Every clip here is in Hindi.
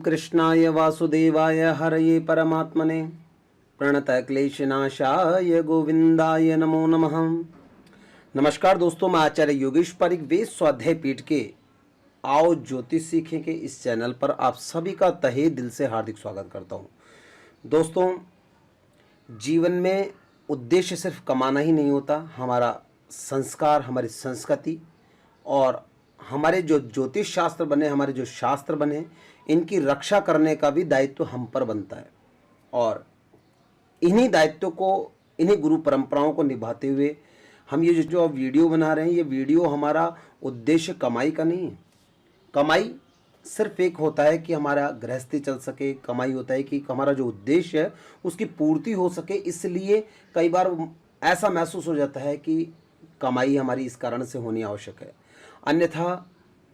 कृष्णाय वासुदेवाय हरये परमात्मने प्रणतः क्लेशनाशाय गोविंदाय नमो नमः। नमस्कार दोस्तों, मैं आचार्य योगेश पारिक वेद स्वाध्याय पीठ के आओ ज्योतिष सीखें के इस चैनल पर आप सभी का तहे दिल से हार्दिक स्वागत करता हूं। दोस्तों, जीवन में उद्देश्य सिर्फ कमाना ही नहीं होता, हमारा संस्कार, हमारी संस्कृति और हमारे जो ज्योतिष शास्त्र बने, हमारे जो शास्त्र बने, इनकी रक्षा करने का भी दायित्व हम पर बनता है। और इन्हीं दायित्व को, इन्हीं गुरु परंपराओं को निभाते हुए हम ये जो वीडियो बना रहे हैं, ये वीडियो हमारा उद्देश्य कमाई का नहीं है। कमाई सिर्फ एक होता है कि हमारा गृहस्थी चल सके, कमाई होता है कि हमारा जो उद्देश्य है उसकी पूर्ति हो सके। इसलिए कई बार ऐसा महसूस हो जाता है कि कमाई हमारी इस कारण से होनी आवश्यक है, अन्यथा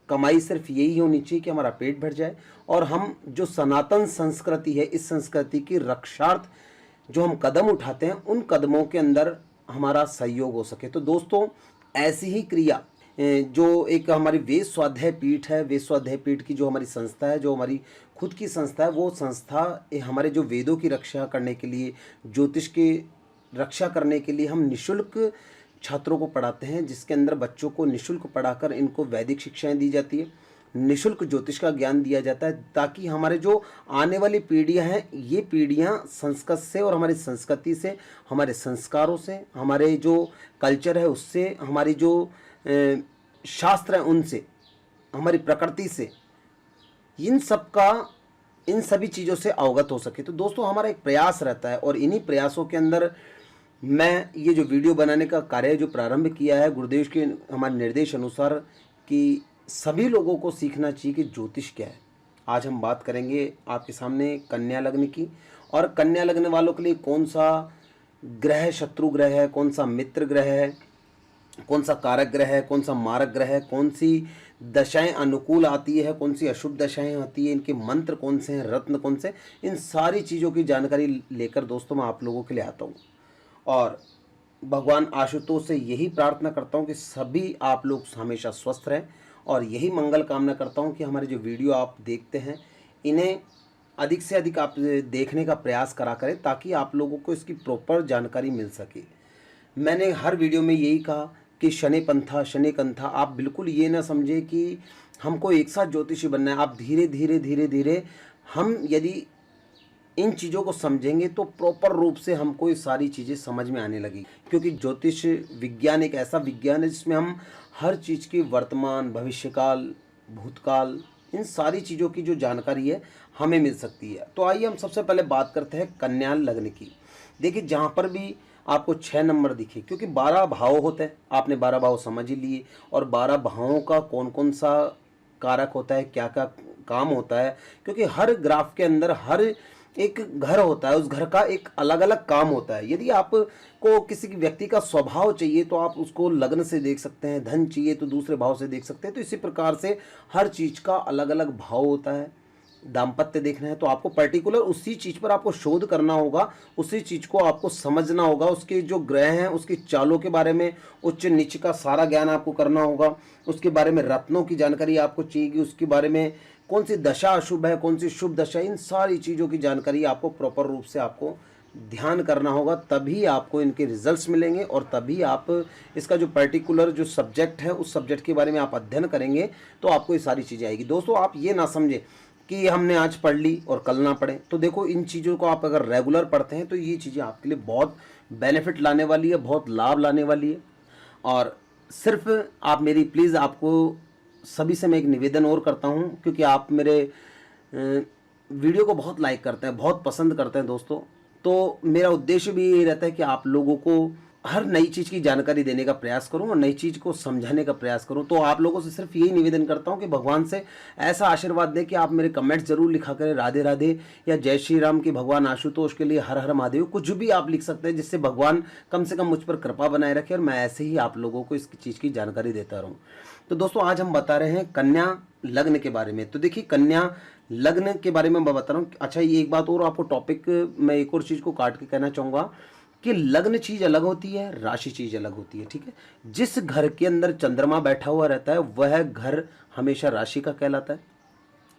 कमाई सिर्फ यही होनी चाहिए कि हमारा पेट भर जाए और हम जो सनातन संस्कृति है, इस संस्कृति की रक्षार्थ जो हम कदम उठाते हैं, उन कदमों के अंदर हमारा सहयोग हो सके। तो दोस्तों, ऐसी ही क्रिया जो एक हमारी वेद स्वाध्याय पीठ है, वेद स्वाध्याय पीठ की जो हमारी संस्था है, जो हमारी खुद की संस्था है, वो संस्था हमारे जो वेदों की रक्षा करने के लिए, ज्योतिष की रक्षा करने के लिए हम निःशुल्क छात्रों को पढ़ाते हैं, जिसके अंदर बच्चों को निःशुल्क पढ़ाकर इनको वैदिक शिक्षाएं दी जाती है, निःशुल्क ज्योतिष का ज्ञान दिया जाता है, ताकि हमारे जो आने वाली पीढ़ियां हैं, ये पीढ़ियां संस्कृत से और हमारी संस्कृति से, हमारे संस्कारों से, हमारे जो कल्चर है उससे, हमारी जो शास्त्र है उनसे, हमारी प्रकृति से, इन सभी चीज़ों से अवगत हो सके। तो दोस्तों, हमारा एक प्रयास रहता है और इन्हीं प्रयासों के अंदर मैं ये जो वीडियो बनाने का कार्य जो प्रारंभ किया है, गुरुदेव के हमारे निर्देश अनुसार कि सभी लोगों को सीखना चाहिए कि ज्योतिष क्या है। आज हम बात करेंगे आपके सामने कन्या लग्न की, और कन्या लग्न वालों के लिए कौन सा ग्रह शत्रु ग्रह है, कौन सा मित्र ग्रह है, कौन सा कारक ग्रह है, कौन सा मारक ग्रह है, कौन सी दशाएं अनुकूल आती है, कौन सी अशुभ दशाएं आती है, इनके मंत्र कौन से हैं, रत्न कौन से, इन सारी चीज़ों की जानकारी लेकर दोस्तों मैं आप लोगों के लिए आता हूँ। और भगवान आशुतोष से यही प्रार्थना करता हूँ कि सभी आप लोग हमेशा स्वस्थ रहें, और यही मंगल कामना करता हूँ कि हमारे जो वीडियो आप देखते हैं, इन्हें अधिक से अधिक आप देखने का प्रयास करा करें, ताकि आप लोगों को इसकी प्रॉपर जानकारी मिल सके। मैंने हर वीडियो में यही कहा कि शनि पंथा शनि कंथा, आप बिल्कुल ये ना समझे कि हमको एक साथ ज्योतिषी बनना है। आप धीरे धीरे धीरे धीरे हम यदि इन चीज़ों को समझेंगे तो प्रॉपर रूप से हमको ये सारी चीज़ें समझ में आने लगी, क्योंकि ज्योतिष विज्ञान एक ऐसा विज्ञान है जिसमें हम हर चीज़ की वर्तमान, भविष्यकाल, भूतकाल, इन सारी चीज़ों की जो जानकारी है हमें मिल सकती है। तो आइए हम सबसे पहले बात करते हैं कन्या लग्न की। देखिए, जहाँ पर भी आपको 6 नंबर दिखे, क्योंकि 12 भाव होते हैं, आपने 12 भाव समझ ही लिए, और 12 भावों का कौन कौन सा कारक होता है, क्या क्या काम होता है, क्योंकि हर ग्राफ के अंदर हर एक घर होता है, उस घर का एक अलग अलग काम होता है। यदि आपको किसी व्यक्ति का स्वभाव चाहिए तो आप उसको लग्न से देख सकते हैं, धन चाहिए तो दूसरे भाव से देख सकते हैं। तो इसी प्रकार से हर चीज़ का अलग अलग भाव होता है। दाम्पत्य देखना है तो आपको पर्टिकुलर उसी चीज़ पर आपको शोध करना होगा, उसी चीज़ को आपको समझना होगा, उसके जो ग्रह हैं उसकी चालों के बारे में उच्च नीच का सारा ज्ञान आपको करना होगा, उसके बारे में रत्नों की जानकारी आपको चाहिए, उसके बारे में कौन सी दशा अशुभ है, कौन सी शुभ दशा, इन सारी चीज़ों की जानकारी आपको प्रॉपर रूप से आपको ध्यान करना होगा, तभी आपको इनके रिजल्ट्स मिलेंगे, और तभी आप इसका जो पर्टिकुलर जो सब्जेक्ट है उस सब्जेक्ट के बारे में आप अध्ययन करेंगे तो आपको ये सारी चीज़ें आएगी। दोस्तों, आप ये ना समझे कि हमने आज पढ़ ली और कल ना पढ़े। तो देखो, इन चीज़ों को आप अगर रेगुलर पढ़ते हैं तो ये चीज़ें आपके लिए बहुत बेनिफिट लाने वाली है, बहुत लाभ लाने वाली है। और सिर्फ आप मेरी प्लीज़, आपको सभी से मैं एक निवेदन और करता हूं, क्योंकि आप मेरे वीडियो को बहुत लाइक करते हैं, बहुत पसंद करते हैं दोस्तों, तो मेरा उद्देश्य भी यही रहता है कि आप लोगों को हर नई चीज़ की जानकारी देने का प्रयास करूं और नई चीज़ को समझाने का प्रयास करूं। तो आप लोगों से सिर्फ यही निवेदन करता हूं कि भगवान से ऐसा आशीर्वाद दें कि आप मेरे कमेंट्स जरूर लिखा करें, राधे राधे या जय श्री राम, की भगवान आशुतोष के लिए हर हर महादेव, कुछ भी आप लिख सकते हैं, जिससे भगवान कम से कम मुझ पर कृपा बनाए रखे और मैं ऐसे ही आप लोगों को इस चीज़ की जानकारी देता रहूँ। तो दोस्तों, आज हम बता रहे हैं कन्या लग्न के बारे में। तो देखिए, कन्या लग्न के बारे में मैं बता रहा हूँ। अच्छा, ये एक बात और आपको टॉपिक मैं एक और चीज़ को काट के कहना चाहूँगा कि लग्न चीज़ अलग होती है, राशि चीज़ अलग होती है। ठीक है, जिस घर के अंदर चंद्रमा बैठा हुआ रहता है वह घर हमेशा राशि का कहलाता है,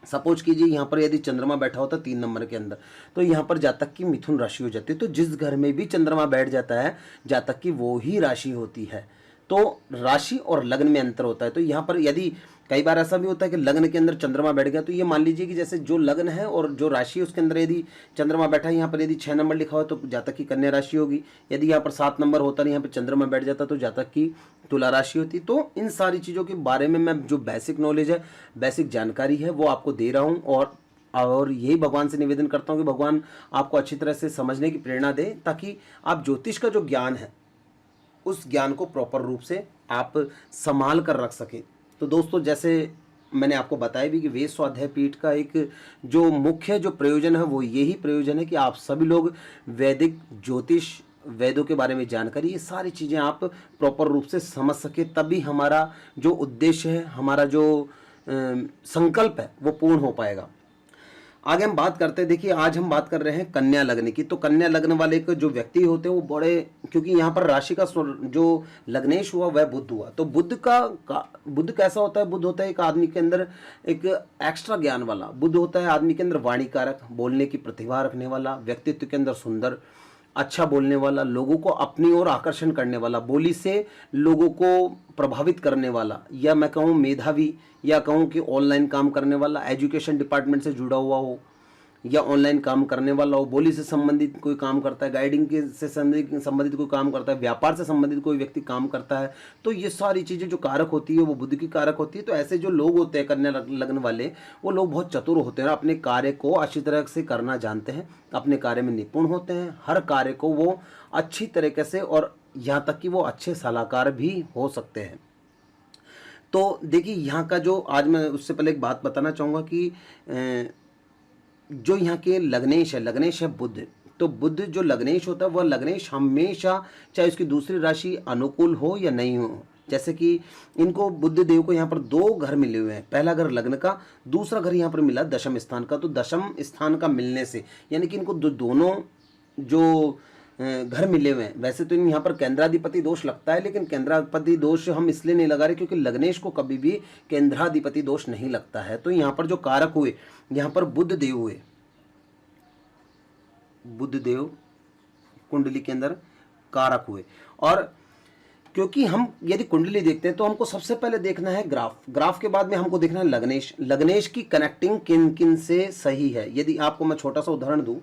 सपोज कीजिए यहाँ पर यदि चंद्रमा बैठा होता है 3 नंबर के अंदर, तो यहाँ पर जातक की मिथुन राशि हो जाती है। तो जिस घर में भी चंद्रमा बैठ जाता है जातक की वो ही राशि होती है। तो राशि और लग्न में अंतर होता है। तो यहाँ पर यदि कई बार ऐसा भी होता है कि लग्न के अंदर चंद्रमा बैठ गया, तो ये मान लीजिए कि जैसे जो लग्न है और जो राशि है उसके अंदर यदि चंद्रमा बैठा है, यहाँ पर यदि 6 नंबर लिखा हो तो जातक की कन्या राशि होगी। यदि यहाँ पर 7 नंबर होता है यहाँ पर चंद्रमा बैठ जाता तो जातक की तुला राशि होती। तो इन सारी चीज़ों के बारे में मैं जो बेसिक नॉलेज है, बेसिक जानकारी है वो आपको दे रहा हूँ, और यही भगवान से निवेदन करता हूँ कि भगवान आपको अच्छी तरह से समझने की प्रेरणा दे, ताकि आप ज्योतिष का जो ज्ञान है उस ज्ञान को प्रॉपर रूप से आप संभाल कर रख सकें। तो दोस्तों, जैसे मैंने आपको बताया भी कि वेद स्वाध्याय पीठ का एक जो मुख्य जो प्रयोजन है वो यही प्रयोजन है कि आप सभी लोग वैदिक ज्योतिष, वेदों के बारे में जानकारी, ये सारी चीज़ें आप प्रॉपर रूप से समझ सके, तभी हमारा जो उद्देश्य है, हमारा जो संकल्प है वो पूर्ण हो पाएगा। आगे हम बात करते हैं। देखिए, आज हम बात कर रहे हैं कन्या लग्न की। तो कन्या लग्न वाले के जो व्यक्ति होते हैं वो बड़े, क्योंकि यहाँ पर राशि का जो लग्नेश हुआ वह बुध हुआ, तो बुध कैसा होता है? बुध होता है एक आदमी के अंदर एक एक्स्ट्रा ज्ञान वाला। बुध होता है आदमी के अंदर वाणी कारक, बोलने की प्रतिभा रखने वाला, व्यक्तित्व के अंदर सुंदर, अच्छा बोलने वाला, लोगों को अपनी ओर आकर्षण करने वाला, बोली से लोगों को प्रभावित करने वाला, या मैं कहूँ मेधावी, या कहूँ कि ऑनलाइन काम करने वाला, एजुकेशन डिपार्टमेंट से जुड़ा हुआ हो या ऑनलाइन काम करने वाला हो, बोली से संबंधित कोई काम करता है, गाइडिंग के से संबंधित कोई काम करता है, व्यापार से संबंधित कोई व्यक्ति काम करता है, तो ये सारी चीज़ें जो कारक होती है वो बुध की कारक होती है। तो ऐसे जो लोग होते हैं कन्या लग्न वाले, वो लोग बहुत चतुर होते हैं, अपने कार्य को अच्छी तरह से करना जानते हैं, अपने कार्य में निपुण होते हैं, हर कार्य को वो अच्छी तरीके से, और यहाँ तक कि वो अच्छे सलाहकार भी हो सकते हैं। तो देखिए, यहाँ का जो आज मैं उससे पहले एक बात बताना चाहूँगा कि जो यहाँ के लग्नेश है बुध। तो बुध जो लग्नेश होता है वह लग्नेश हमेशा, चाहे उसकी दूसरी राशि अनुकूल हो या नहीं हो, जैसे कि इनको बुध देव को यहाँ पर 2 घर मिले हुए हैं, पहला घर लग्न का, दूसरा घर यहाँ पर मिला दशम स्थान का। तो दशम स्थान का मिलने से यानी कि इनको दोनों जो घर मिले हुए हैं, वैसे तो यहाँ पर केंद्राधिपति दोष लगता है, लेकिन केंद्राधिपति दोष हम इसलिए नहीं लगा रहे क्योंकि लग्नेश को कभी भी केंद्राधिपति दोष नहीं लगता है। तो यहाँ पर जो कारक हुए, यहाँ पर बुध देव हुए, बुध देव कुंडली के अंदर कारक हुए। और क्योंकि हम यदि कुंडली देखते हैं तो हमको सबसे पहले देखना है ग्राफ के बाद में हमको देखना है लग्नेश की कनेक्टिंग किन किन से सही है। यदि आपको मैं छोटा सा उदाहरण दूं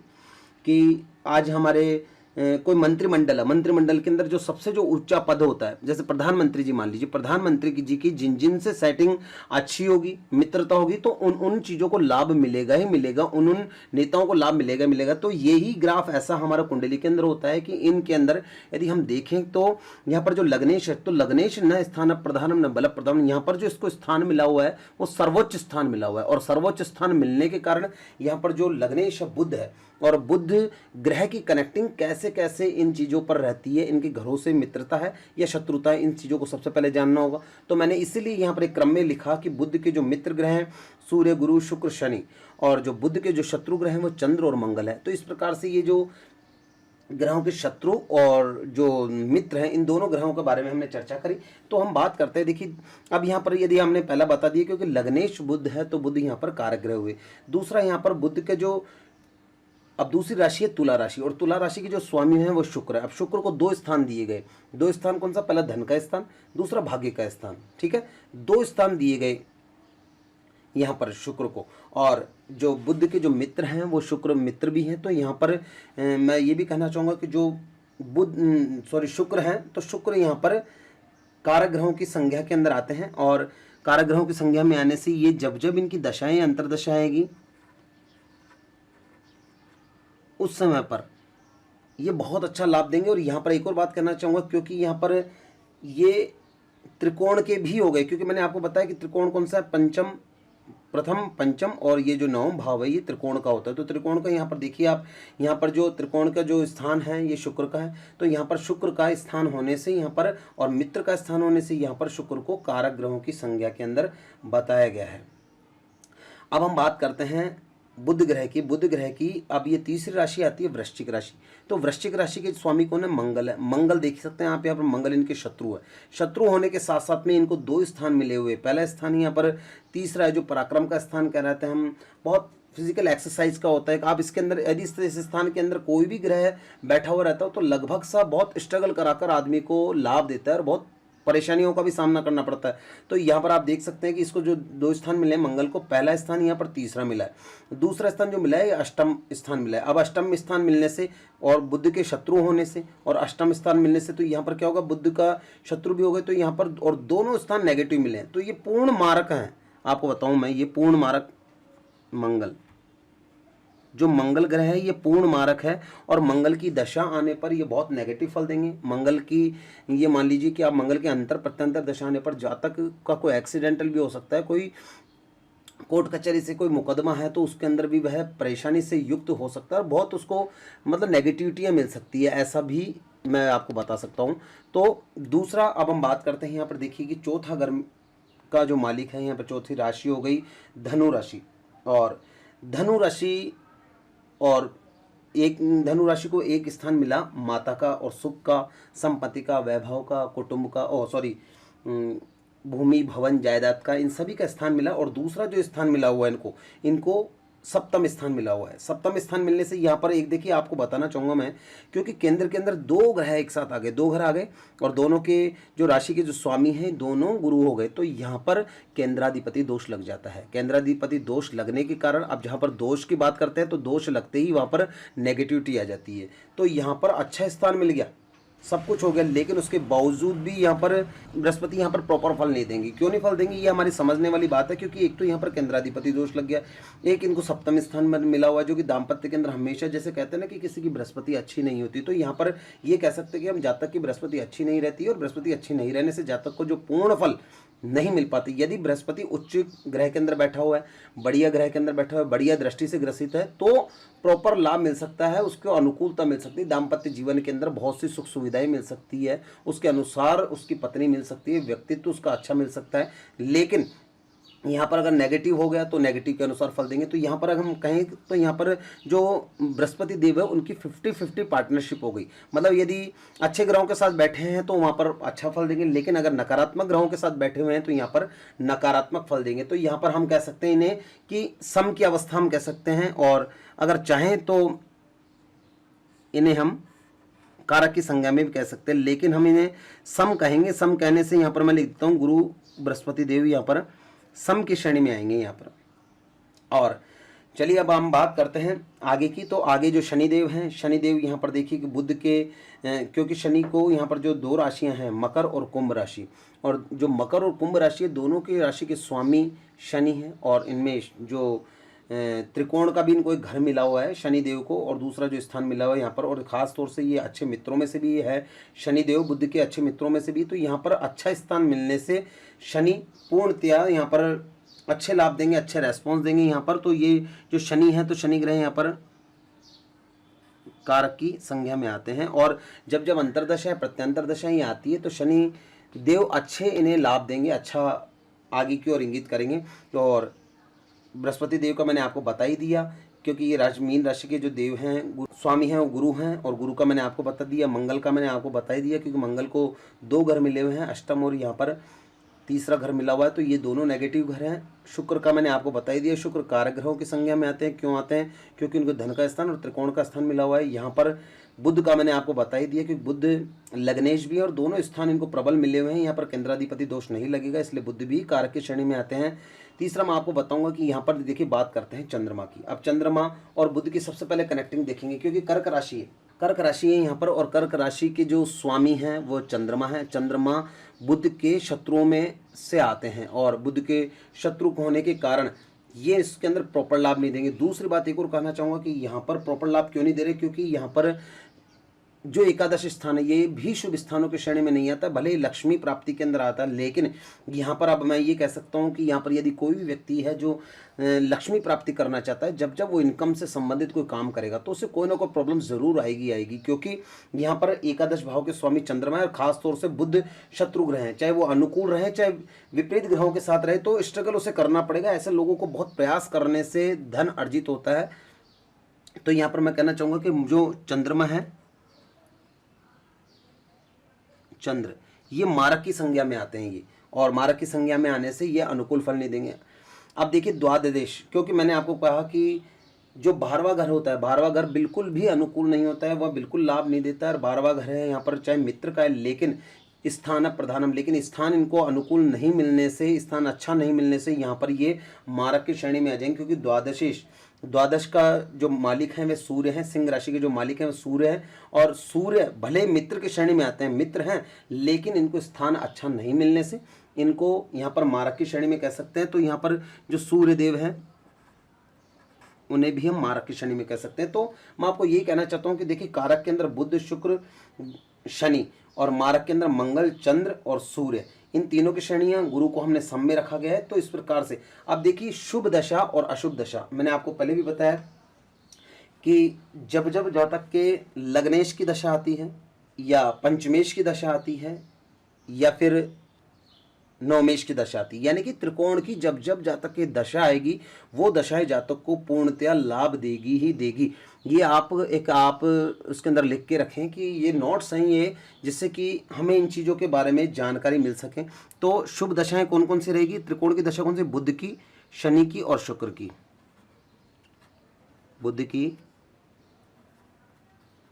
कि आज हमारे कोई मंत्रिमंडल है, मंत्रिमंडल के अंदर जो सबसे जो ऊंचा पद होता है, जैसे प्रधानमंत्री जी, मान लीजिए प्रधानमंत्री जी की जिन से सेटिंग अच्छी होगी, मित्रता होगी, तो उन चीज़ों को लाभ मिलेगा ही मिलेगा, उन नेताओं को लाभ मिलेगा। तो यही ग्राफ ऐसा हमारा कुंडली के अंदर होता है कि इनके अंदर यदि हम देखें तो यहाँ पर जो लग्नेश है, तो लग्नेश न स्थान प्रधानम न बल प्रधानम, यहाँ पर जो इसको स्थान मिला हुआ है वो सर्वोच्च स्थान मिला हुआ है, और सर्वोच्च स्थान मिलने के कारण यहाँ पर जो लग्नेश बुध है, और बुध ग्रह की कनेक्टिंग कैसे कैसे इन चीज़ों पर रहती है, इनके घरों से मित्रता है या शत्रुता है, इन चीज़ों को सबसे पहले जानना होगा। तो मैंने इसीलिए यहाँ पर एक क्रम में लिखा कि बुध के जो मित्र ग्रह हैं सूर्य, गुरु, शुक्र, शनि, और जो बुध के जो शत्रु ग्रह हैं वो चंद्र और मंगल है। तो इस प्रकार से ये जो ग्रहों के शत्रु और जो मित्र हैं, इन दोनों ग्रहों के बारे में हमने चर्चा करी। तो हम बात करते हैं, देखिए अब यहाँ पर यदि हमने पहला बता दिया क्योंकि लग्नेश बुध है तो बुध यहाँ पर कारक ग्रह हुए। दूसरा यहाँ पर बुध के जो, अब दूसरी राशि है तुला राशि, और तुला राशि के जो स्वामी हैं वो शुक्र है। अब शुक्र को 2 स्थान दिए गए, 2 स्थान कौन सा? पहला धन का स्थान, दूसरा भाग्य का स्थान, ठीक है, 2 स्थान दिए गए यहाँ पर शुक्र को। और जो बुध के जो मित्र हैं वो शुक्र मित्र भी हैं। तो यहाँ पर मैं ये भी कहना चाहूँगा कि जो शुक्र हैं, तो शुक्र यहाँ पर कारक ग्रहों की संज्ञा के अंदर आते हैं, और कारक ग्रहों की संज्ञा में आने से ये जब जब इनकी दशाएं अंतर्दशा आएगी उस समय पर ये बहुत अच्छा लाभ देंगे। और यहाँ पर एक और बात करना चाहूँगा, क्योंकि यहाँ पर ये त्रिकोण के भी हो गए, क्योंकि मैंने आपको बताया कि त्रिकोण कौन सा है? पंचम, प्रथम, पंचम, और ये जो नवम भाव है ये त्रिकोण का होता है। तो त्रिकोण का यहाँ पर देखिए आप, यहाँ पर जो त्रिकोण का जो स्थान है ये शुक्र का है। तो यहाँ पर शुक्र का स्थान होने से यहाँ पर, और मित्र का स्थान होने से यहाँ पर शुक्र को कारक ग्रहों की संज्ञा के अंदर बताया गया है। अब हम बात करते हैं बुध ग्रह की अब ये तीसरी राशि आती है वृश्चिक राशि। तो वृश्चिक राशि के स्वामी कौन है? मंगल है। मंगल देख सकते हैं आप यहाँ पर, मंगल इनके शत्रु है। शत्रु होने के साथ साथ में इनको 2 स्थान मिले हुए। पहला स्थान यहाँ पर तीसरा है जो पराक्रम का स्थान कह रहे थे हम, बहुत फिजिकल एक्सरसाइज का होता है। आप इसके अंदर यदि इस स्थान के अंदर कोई भी ग्रह बैठा हुआ रहता हो तो लगभग सा बहुत स्ट्रगल कराकर आदमी को लाभ देता है और बहुत परेशानियों का भी सामना करना पड़ता है। तो यहाँ पर आप देख सकते हैं कि इसको जो 2 स्थान मिले हैं मंगल को, पहला स्थान यहाँ पर तीसरा मिला है, दूसरा स्थान जो मिला है ये अष्टम स्थान मिला है। अब अष्टम स्थान मिलने से और बुध के शत्रु होने से और अष्टम स्थान मिलने से तो यहाँ पर क्या होगा, बुध का शत्रु भी हो गए तो यहाँ पर, और दोनों स्थान नेगेटिव मिले हैं। तो ये पूर्ण मारक हैं, आपको बताऊँ मैं, ये पूर्ण मारक मंगल, जो मंगल ग्रह है ये पूर्ण मारक है और मंगल की दशा आने पर ये बहुत नेगेटिव फल देंगे। मंगल की, ये मान लीजिए कि आप मंगल के अंतर प्रत्यंतर दशा आने पर जातक का कोई एक्सीडेंटल भी हो सकता है, कोई कोर्ट कचहरी से कोई मुकदमा है तो उसके अंदर भी वह परेशानी से युक्त हो सकता है और बहुत उसको मतलब नेगेटिविटियाँ मिल सकती है, ऐसा भी मैं आपको बता सकता हूँ। तो दूसरा अब हम बात करते हैं यहाँ पर, देखिए कि चौथा घर का जो मालिक है यहाँ पर, चौथी राशि हो गई धनु राशि। और धनु राशि और एक धनु राशि को एक स्थान मिला माता का और सुख का, संपत्ति का, वैभव का, कुटुंब का, भूमि भवन जायदाद का, इन सभी का स्थान मिला। और दूसरा जो स्थान मिला हुआ है इनको सप्तम स्थान मिला हुआ है। सप्तम स्थान मिलने से यहाँ पर एक देखिए आपको बताना चाहूँगा मैं, क्योंकि केंद्र के अंदर 2 ग्रह एक साथ आ गए, 2 घर आ गए और दोनों के जो राशि के जो स्वामी हैं दोनों गुरु हो गए, तो यहाँ पर केंद्राधिपति दोष लग जाता है। केंद्राधिपति दोष लगने के कारण अब जहाँ पर दोष की बात करते हैं तो दोष लगते ही वहाँ पर नेगेटिविटी आ जाती है। तो यहाँ पर अच्छा स्थान मिल गया, सब कुछ हो गया, लेकिन उसके बावजूद भी यहाँ पर बृहस्पति यहाँ पर प्रॉपर फल नहीं देंगे। क्यों नहीं फल देंगे, ये हमारी समझने वाली बात है, क्योंकि एक तो यहाँ पर केंद्राधिपति दोष लग गया, एक इनको सप्तम स्थान में मिला हुआ जो कि दाम्पत्य के अंदर हमेशा, जैसे कहते हैं ना कि किसी की बृहस्पति अच्छी नहीं होती, तो यहाँ पर ये कह सकते हैं कि हम जातक की बृहस्पति अच्छी नहीं रहती है और बृहस्पति अच्छी नहीं रहने से जातक को जो पूर्ण फल नहीं मिल पाती। यदि बृहस्पति उच्च ग्रह के अंदर बैठा हुआ है, बढ़िया ग्रह के अंदर बैठा हुआ है, बढ़िया दृष्टि से ग्रसित है, तो प्रॉपर लाभ मिल सकता है, उसको अनुकूलता मिल सकती है, दाम्पत्य जीवन के अंदर बहुत सी सुख सुविधाएं मिल सकती है, उसके अनुसार उसकी पत्नी मिल सकती है, व्यक्तित्व उसका अच्छा मिल सकता है। लेकिन यहाँ पर अगर नेगेटिव हो गया तो नेगेटिव के अनुसार फल देंगे। तो यहाँ पर अगर हम कहें तो यहाँ पर जो बृहस्पति देव है उनकी 50-50 पार्टनरशिप हो गई। मतलब यदि अच्छे ग्रहों के साथ बैठे हैं तो वहाँ पर अच्छा फल देंगे, लेकिन अगर नकारात्मक ग्रहों के साथ बैठे हुए हैं तो यहाँ पर नकारात्मक फल देंगे। तो यहाँ पर हम कह सकते हैं इन्हें कि सम की अवस्था हम कह सकते हैं, और अगर चाहें तो इन्हें हम कारक की संज्ञा में भी कह सकते हैं, लेकिन हम इन्हें सम कहेंगे। सम कहने से यहाँ पर मैं लिखता हूँ गुरु बृहस्पति देव यहाँ पर सम की श्रेणी में आएंगे यहाँ पर। और चलिए अब हम बात करते हैं आगे की। तो आगे जो शनिदेव हैं, शनिदेव यहाँ पर देखिए कि बुध के, क्योंकि शनि को यहाँ पर जो 2 राशियाँ हैं मकर और कुंभ राशि, और जो मकर और कुंभ राशि है दोनों की राशि के स्वामी शनि हैं, और इनमें जो त्रिकोण का भी इनको एक घर मिला हुआ है शनिदेव को, और दूसरा जो स्थान मिला हुआ है यहाँ पर, और ख़ास तौर से ये अच्छे मित्रों में से भी है शनिदेव, बुध के अच्छे मित्रों में से भी। तो यहाँ पर अच्छा स्थान मिलने से शनि पूर्णतया यहाँ पर अच्छे लाभ देंगे, अच्छे रेस्पॉन्स देंगे यहाँ पर। तो ये जो शनि है तो शनि ग्रह यहाँ पर कारक की संज्ञा में आते हैं, और जब जब अंतर्दशा है प्रत्यंतर दशा ही आती है तो शनि देव अच्छे इन्हें लाभ देंगे, अच्छा आगे की ओर इंगित करेंगे। और बृहस्पति देव का मैंने आपको बता ही दिया, क्योंकि ये मीन राशि के जो देव हैं स्वामी हैं वो गुरु हैं, और गुरु का मैंने आपको बता दिया। मंगल का मैंने आपको बता ही दिया, क्योंकि मंगल को 2 घर मिले हुए हैं, अष्टम और यहाँ पर तीसरा घर मिला हुआ है, तो ये दोनों नेगेटिव घर हैं। शुक्र का मैंने आपको बता ही दिया, शुक्र कारक ग्रहों की संज्ञा में आते हैं। क्यों आते हैं, क्योंकि उनको धन का स्थान और त्रिकोण का स्थान मिला हुआ है। यहाँ पर बुध का मैंने आपको बता ही दिया, क्योंकि बुध लग्नेश भी है और दोनों स्थान इनको प्रबल मिले हुए हैं। यहाँ पर केंद्राधिपति दोष नहीं लगेगा, इसलिए बुध भी कारक की श्रेणी में आते हैं। तीसरा मैं आपको बताऊंगा कि यहाँ पर देखिए बात करते हैं चंद्रमा की। अब चंद्रमा और बुध की सबसे पहले कनेक्टिंग देखेंगे, क्योंकि कर्क राशि है, कर्क राशि है यहाँ पर, और कर्क राशि के जो स्वामी हैं वो चंद्रमा है। चंद्रमा बुध के शत्रुओं में से आते हैं, और बुध के शत्रु होने के कारण ये इसके अंदर प्रॉपर लाभ नहीं देंगे। दूसरी बात एक और कहना चाहूँगा कि यहाँ पर प्रॉपर लाभ क्यों नहीं दे रहे, क्योंकि यहाँ पर जो एकादश स्थान है ये भी शुभ स्थानों की श्रेणी में नहीं आता, भले ही लक्ष्मी प्राप्ति के अंदर आता है, लेकिन यहाँ पर अब मैं ये कह सकता हूँ कि यहाँ पर यदि कोई भी व्यक्ति है जो लक्ष्मी प्राप्ति करना चाहता है, जब जब वो इनकम से संबंधित कोई काम करेगा तो उसे कोई ना कोई प्रॉब्लम जरूर आएगी, क्योंकि यहाँ पर एकादश भाव के स्वामी चंद्रमा है और खास तौर से बुध शत्रु ग्रह हैं, चाहे वो अनुकूल रहे चाहे विपरीत ग्रहों के साथ रहे, तो स्ट्रगल उसे करना पड़ेगा। ऐसे लोगों को बहुत प्रयास करने से धन अर्जित होता है। तो यहाँ पर मैं कहना चाहूँगा कि जो चंद्रमा है, चंद्र, ये मारक की संज्ञा में आते हैं ये, और मारक की संज्ञा में आने से ये अनुकूल फल नहीं देंगे। अब देखिए द्वादश, क्योंकि मैंने आपको कहा कि जो 12वां घर होता है, 12वां घर बिल्कुल भी अनुकूल नहीं होता है, वह बिल्कुल लाभ नहीं देता है। और 12वां घर है यहाँ पर चाहे मित्र का है, लेकिन स्थान प्रधानम, लेकिन स्थान इनको अनुकूल नहीं मिलने से, स्थान अच्छा नहीं मिलने से यहाँ पर ये मारक की श्रेणी में आ जाएंगे, क्योंकि द्वादश का जो मालिक हैं वे सूर्य हैं, सिंह राशि के जो मालिक हैं वे सूर्य हैं, और सूर्य भले मित्र की श्रेणी में आते हैं, मित्र हैं, लेकिन इनको स्थान अच्छा नहीं मिलने से इनको यहाँ पर मारक की श्रेणी में कह सकते हैं। तो यहाँ पर जो सूर्य देव हैं उन्हें भी हम मारक की श्रेणी में कह सकते हैं। तो मैं आपको यही कहना चाहता हूँ कि देखिए कारक के अंदर बुध शुक्र शनि और मारक के अंदर मंगल चंद्र और सूर्य, इन तीनों की श्रेणियां गुरु को हमने सम में रखा गया है। तो इस प्रकार से अब देखिए शुभ दशा और अशुभ दशा, मैंने आपको पहले भी बताया कि जब जब जातक के लग्नेश की दशा आती है या पंचमेश की दशा आती है या फिर नवमेश की दशा आती है, यानी कि त्रिकोण की जब जब जातक की दशा आएगी वो दशाएं जातक को पूर्णतया लाभ देगी ही देगी। ये आप उसके अंदर लिख के रखें कि ये नोट्स हैं ये, जिससे कि हमें इन चीज़ों के बारे में जानकारी मिल सके। तो शुभ दशाएं कौन कौन सी रहेगी? त्रिकोण की दशा कौन सी? बुध की, शनि की और शुक्र की। बुध की,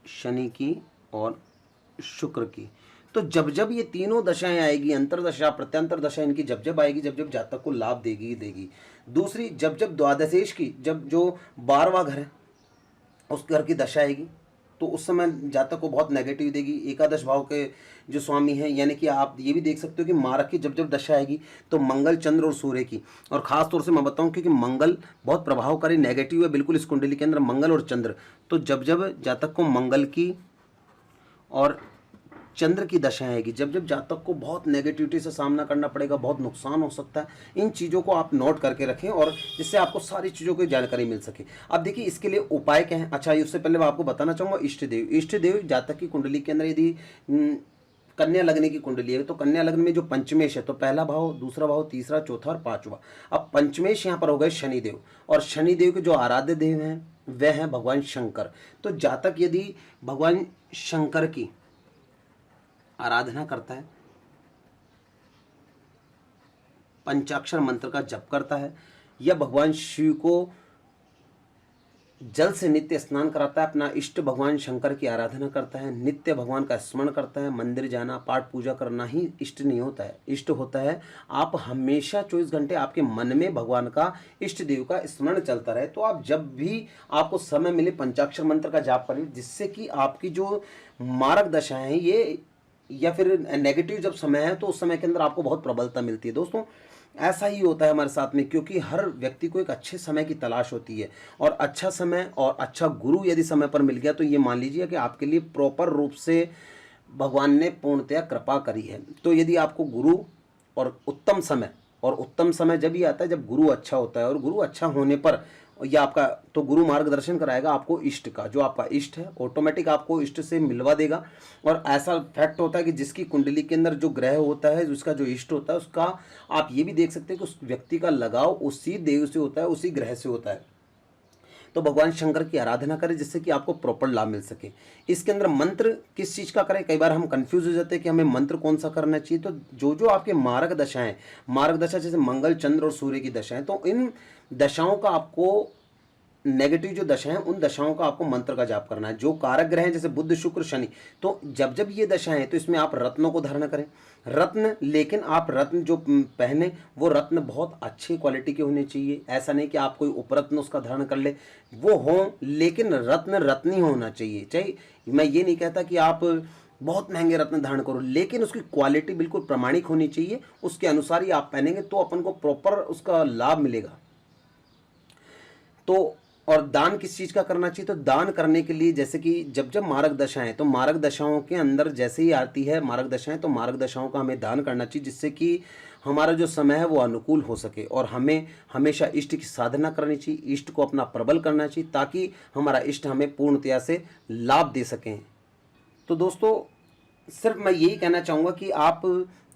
शनि की और शुक्र की। तो जब जब ये तीनों दशाएं आएगी, अंतरदशा प्रत्यंतर दशा इनकी जब जब आएगी, जब जब जातक को लाभ देगी ही देगी। दूसरी, जब जब द्वादशेश की, जब जो 12वां घर है उस घर की दशा आएगी तो उस समय जातक को बहुत नेगेटिव देगी। एकादश भाव के जो स्वामी हैं, यानी कि आप ये भी देख सकते हो कि मारक की जब जब दशा आएगी तो मंगल चंद्र और सूर्य की, और खास तौर से मैं बताऊं क्योंकि मंगल बहुत प्रभावकारी नेगेटिव है बिल्कुल इस कुंडली के अंदर, मंगल और चंद्र। तो जब जब जातक को मंगल की और चंद्र की दशा आएगी, जब जब जातक को बहुत नेगेटिविटी से सामना करना पड़ेगा, बहुत नुकसान हो सकता है। इन चीज़ों को आप नोट करके रखें और जिससे आपको सारी चीज़ों की जानकारी मिल सके। अब देखिए इसके लिए उपाय क्या है। अच्छा, उससे पहले मैं आपको बताना चाहूँगा इष्ट देव। इष्ट देव जातक की कुंडली के अंदर यदि कन्या लग्न की कुंडली है तो कन्या लग्न में जो पंचमेश है तो पहला भाव, दूसरा भाव, तीसरा, चौथा और पांचवा। अब पंचमेश यहाँ पर हो गए शनिदेव, और शनिदेव के जो आराध्य देव हैं वह हैं भगवान शंकर। तो जातक यदि भगवान शंकर की आराधना करता है, पंचाक्षर मंत्र का जप करता है, या भगवान शिव को जल से नित्य स्नान कराता है, अपना इष्ट भगवान शंकर की आराधना करता है, नित्य भगवान का स्मरण करता है, मंदिर जाना, पाठ पूजा करना ही इष्ट नहीं होता है। इष्ट होता है आप हमेशा 24 घंटे आपके मन में भगवान का, इष्ट देव का स्मरण चलता रहे। तो आप जब भी आपको समय मिले पंचाक्षर मंत्र का जाप करिए, जिससे कि आपकी जो मारक दशा है ये या फिर नेगेटिव जब समय है तो उस समय के अंदर आपको बहुत प्रबलता मिलती है। दोस्तों ऐसा ही होता है हमारे साथ में, क्योंकि हर व्यक्ति को एक अच्छे समय की तलाश होती है, और अच्छा समय और अच्छा गुरु यदि समय पर मिल गया तो ये मान लीजिए कि आपके लिए प्रॉपर रूप से भगवान ने पूर्णतया कृपा करी है। तो यदि आपको गुरु और उत्तम समय जब ही आता है जब गुरु अच्छा होता है, और गुरु अच्छा होने पर या आपका तो गुरु मार्गदर्शन कराएगा आपको इष्ट का, जो आपका इष्ट है ऑटोमेटिक आपको इष्ट से मिलवा देगा। और ऐसा फैक्ट होता है कि जिसकी कुंडली के अंदर जो ग्रह होता है, उसका जो इष्ट होता है, उसका आप ये भी देख सकते हैं कि उस व्यक्ति का लगाव उसी देव से होता है, उसी ग्रह से होता है। तो भगवान शंकर की आराधना करें जिससे कि आपको प्रॉपर लाभ मिल सके। इसके अंदर मंत्र किस चीज़ का करें, कई बार हम कंफ्यूज हो जाते हैं कि हमें मंत्र कौन सा करना चाहिए। तो जो जो आपके मार्ग दशाएं, मार्ग दशा जैसे मंगल चंद्र और सूर्य की दशाएं, तो इन दशाओं का आपको नेगेटिव जो दशा है उन दशाओं का आपको मंत्र का जाप करना है। जो कारक ग्रह हैं जैसे बुध शुक्र शनि, तो जब जब ये दशा है तो इसमें आप रत्नों को धारण करें। रत्न, लेकिन आप रत्न जो पहने वो रत्न बहुत अच्छी क्वालिटी के होने चाहिए। ऐसा नहीं कि आप कोई उपरत्न उसका धारण कर ले, वो हो, लेकिन रत्न रत्न ही होना चाहिए। चाहे मैं ये नहीं कहता कि आप बहुत महंगे रत्न धारण करो, लेकिन उसकी क्वालिटी बिल्कुल प्रामाणिक होनी चाहिए, उसके अनुसार ही आप पहनेंगे तो अपन को प्रॉपर उसका लाभ मिलेगा। तो और दान किस चीज़ का करना चाहिए? तो दान करने के लिए जैसे कि जब जब मारक दशाएं, तो मारक दशाओं के अंदर जैसे ही आती है मारक दशाएं, तो मारक दशाओं का हमें दान करना चाहिए, जिससे कि हमारा जो समय है वो अनुकूल हो सके। और हमें हमेशा इष्ट की साधना करनी चाहिए, इष्ट को अपना प्रबल करना चाहिए, ताकि हमारा इष्ट हमें पूर्णतया से लाभ दे सकें। तो दोस्तों सिर्फ मैं यही कहना चाहूँगा कि आप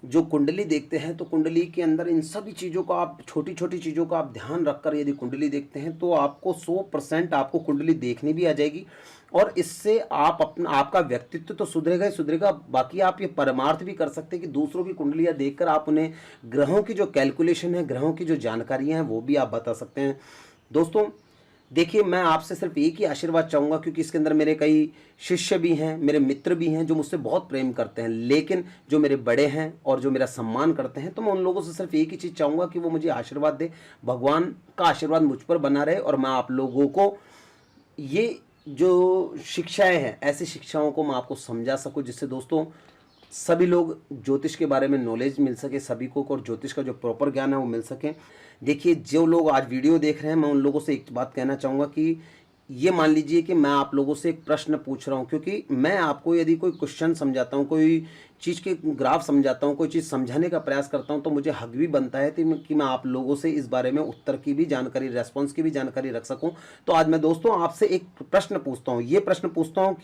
जो कुंडली देखते हैं, तो कुंडली के अंदर इन सभी चीज़ों का आप छोटी छोटी चीज़ों का आप ध्यान रखकर यदि कुंडली देखते हैं, तो आपको 100% आपको कुंडली देखनी भी आ जाएगी। और इससे आप अपना आपका व्यक्तित्व तो सुधरेगा ही सुधरेगा, बाकी आप ये परमार्थ भी कर सकते हैं कि दूसरों की कुंडलियाँ देखकर आप उन्हें ग्रहों की जो कैलकुलेशन है, ग्रहों की जो जानकारियाँ हैं, वो भी आप बता सकते हैं। दोस्तों देखिए, मैं आपसे सिर्फ एक ही आशीर्वाद चाहूँगा, क्योंकि इसके अंदर मेरे कई शिष्य भी हैं, मेरे मित्र भी हैं जो मुझसे बहुत प्रेम करते हैं, लेकिन जो मेरे बड़े हैं और जो मेरा सम्मान करते हैं, तो मैं उन लोगों से सिर्फ एक ही चीज़ चाहूँगा कि वो मुझे आशीर्वाद दें, भगवान का आशीर्वाद मुझ पर बना रहे, और मैं आप लोगों को ये जो शिक्षाएं हैं, ऐसी शिक्षाओं को मैं आपको समझा सकूं, जिससे दोस्तों सभी लोग ज्योतिष के बारे में नॉलेज मिल सके सभी को, और ज्योतिष का जो प्रॉपर ज्ञान है वो मिल सके। देखिए, जो लोग आज वीडियो देख रहे हैं, मैं उन लोगों से एक बात कहना चाहूँगा कि ये मान लीजिए कि मैं आप लोगों से एक प्रश्न पूछ रहा हूँ, क्योंकि मैं आपको यदि कोई क्वेश्चन समझाता हूँ, कोई चीज़ के ग्राफ समझाता हूँ, कोई चीज़ समझाने का प्रयास करता हूँ, तो मुझे हक भी बनता है कि मैं आप लोगों से इस बारे में उत्तर की भी जानकारी, रेस्पॉन्स की भी जानकारी रख सकूँ। तो आज मैं दोस्तों आपसे एक प्रश्न पूछता हूँ, ये प्रश्न पूछता हूँ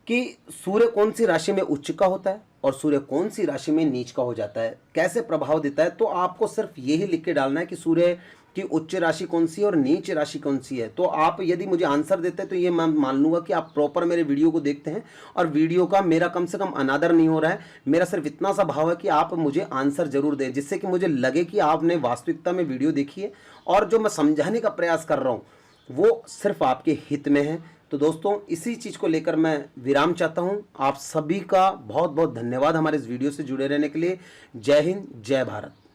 कि सूर्य कौन सी राशि में उच्च का होता है और सूर्य कौन सी राशि में नीच का हो जाता है, कैसे प्रभाव देता है। तो आपको सिर्फ यही लिख के डालना है कि सूर्य की उच्च राशि कौन सी है और नीच राशि कौन सी है। तो आप यदि मुझे आंसर देते हैं, तो ये मैं मान लूंगा कि आप प्रॉपर मेरे वीडियो को देखते हैं, और वीडियो का मेरा कम से कम अनादर नहीं हो रहा है। मेरा सिर्फ इतना सा भाव है कि आप मुझे आंसर जरूर दें, जिससे कि मुझे लगे कि आपने वास्तविकता में वीडियो देखी है, और जो मैं समझाने का प्रयास कर रहा हूँ वो सिर्फ आपके हित में है। तो दोस्तों इसी चीज़ को लेकर मैं विराम चाहता हूं। आप सभी का बहुत बहुत धन्यवाद हमारे इस वीडियो से जुड़े रहने के लिए। जय हिंद, जय भारत।